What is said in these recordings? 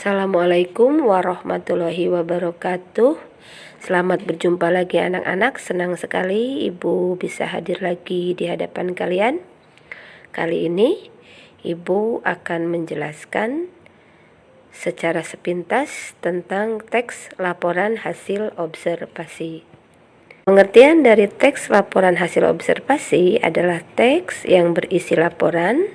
Assalamualaikum warahmatullahi wabarakatuh. Selamat berjumpa lagi anak-anak. Senang sekali Ibu bisa hadir lagi di hadapan kalian. Kali ini Ibu akan menjelaskan secara sepintas tentang teks laporan hasil observasi. Pengertian dari teks laporan hasil observasi adalah teks yang berisi laporan,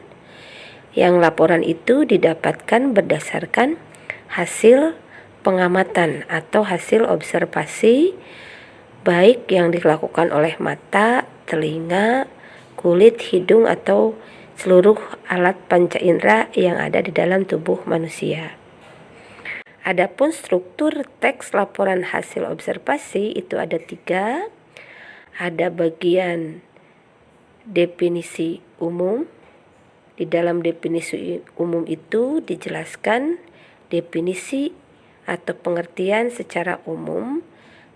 yang laporan itu didapatkan berdasarkan hasil pengamatan atau hasil observasi, baik yang dilakukan oleh mata, telinga, kulit, hidung, atau seluruh alat panca indera yang ada di dalam tubuh manusia. Adapun struktur teks laporan hasil observasi itu ada 3. Ada bagian definisi umum. Di dalam definisi umum itu dijelaskan definisi atau pengertian secara umum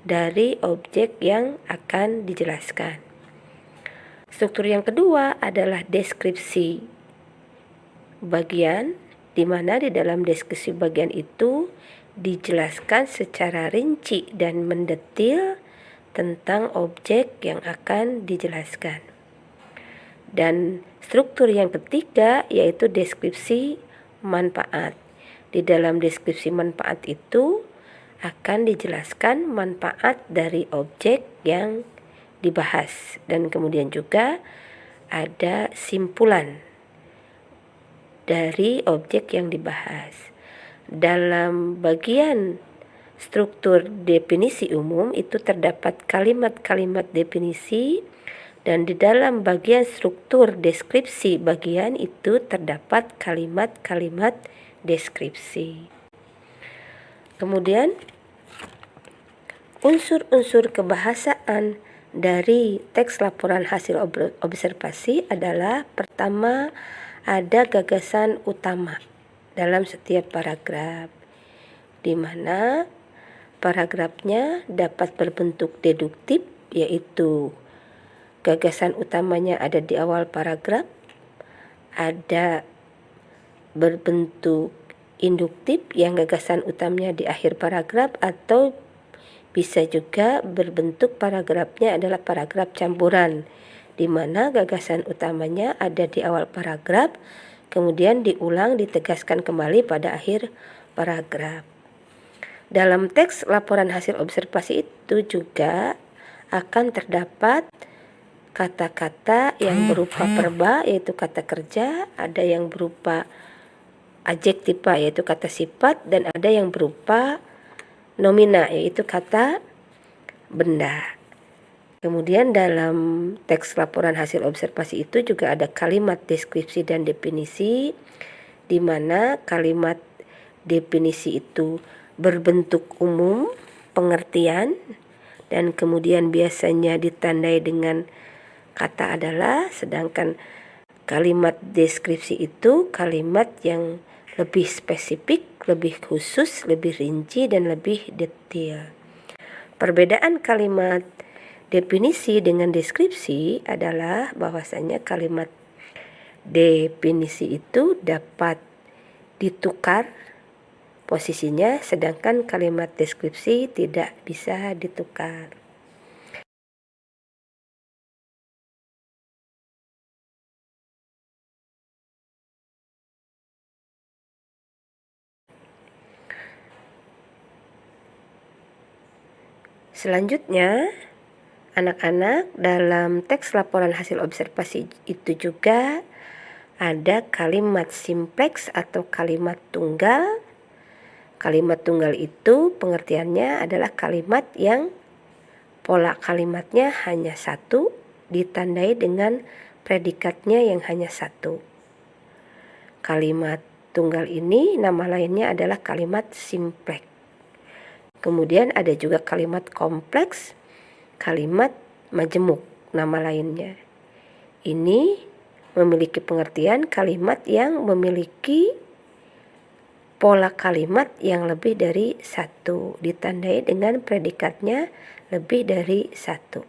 dari objek yang akan dijelaskan. Struktur yang kedua adalah deskripsi bagian, di mana di dalam deskripsi bagian itu dijelaskan secara rinci dan mendetil tentang objek yang akan dijelaskan. Dan struktur yang ketiga yaitu deskripsi manfaat. Di dalam deskripsi manfaat itu akan dijelaskan manfaat dari objek yang dibahas, dan kemudian juga ada simpulan dari objek yang dibahas. Dalam bagian struktur definisi umum itu terdapat kalimat-kalimat definisi, dan di dalam bagian struktur deskripsi bagian itu terdapat kalimat-kalimat deskripsi. Kemudian unsur-unsur kebahasaan dari teks laporan hasil observasi adalah: pertama, ada gagasan utama dalam setiap paragraf, di mana paragrafnya dapat berbentuk deduktif, yaitu gagasan utamanya ada di awal paragraf, ada berbentuk induktif yang gagasan utamanya di akhir paragraf, atau bisa juga berbentuk paragrafnya adalah paragraf campuran, di mana gagasan utamanya ada di awal paragraf, kemudian diulang ditegaskan kembali pada akhir paragraf. Dalam teks laporan hasil observasi itu juga akan terdapat kata-kata yang berupa verba, yaitu kata kerja, ada yang berupa adjektiva, yaitu kata sifat, dan ada yang berupa nomina, yaitu kata benda. Kemudian dalam teks laporan hasil observasi itu juga ada kalimat deskripsi dan definisi, di mana kalimat definisi itu berbentuk umum, pengertian, dan kemudian biasanya ditandai dengan kata adalah, sedangkan kalimat deskripsi itu kalimat yang lebih spesifik, lebih khusus, lebih rinci, dan lebih detail. Perbedaan kalimat definisi dengan deskripsi adalah bahwasanya kalimat definisi itu dapat ditukar posisinya, sedangkan kalimat deskripsi tidak bisa ditukar. Selanjutnya, anak-anak, dalam teks laporan hasil observasi itu juga ada kalimat simpleks atau kalimat tunggal. Kalimat tunggal itu pengertiannya adalah kalimat yang pola kalimatnya hanya satu, ditandai dengan predikatnya yang hanya satu. Kalimat tunggal ini nama lainnya adalah kalimat simpleks. Kemudian ada juga kalimat kompleks, kalimat majemuk nama lainnya. Ini memiliki pengertian kalimat yang memiliki pola kalimat yang lebih dari satu, ditandai dengan predikatnya lebih dari satu.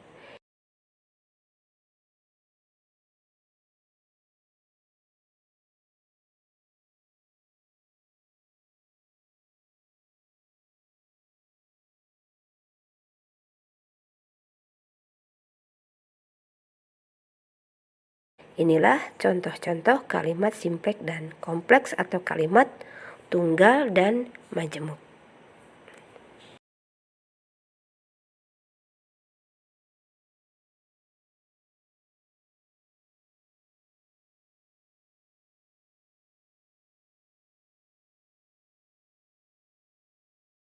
Inilah contoh-contoh kalimat simpek dan kompleks atau kalimat tunggal dan majemuk.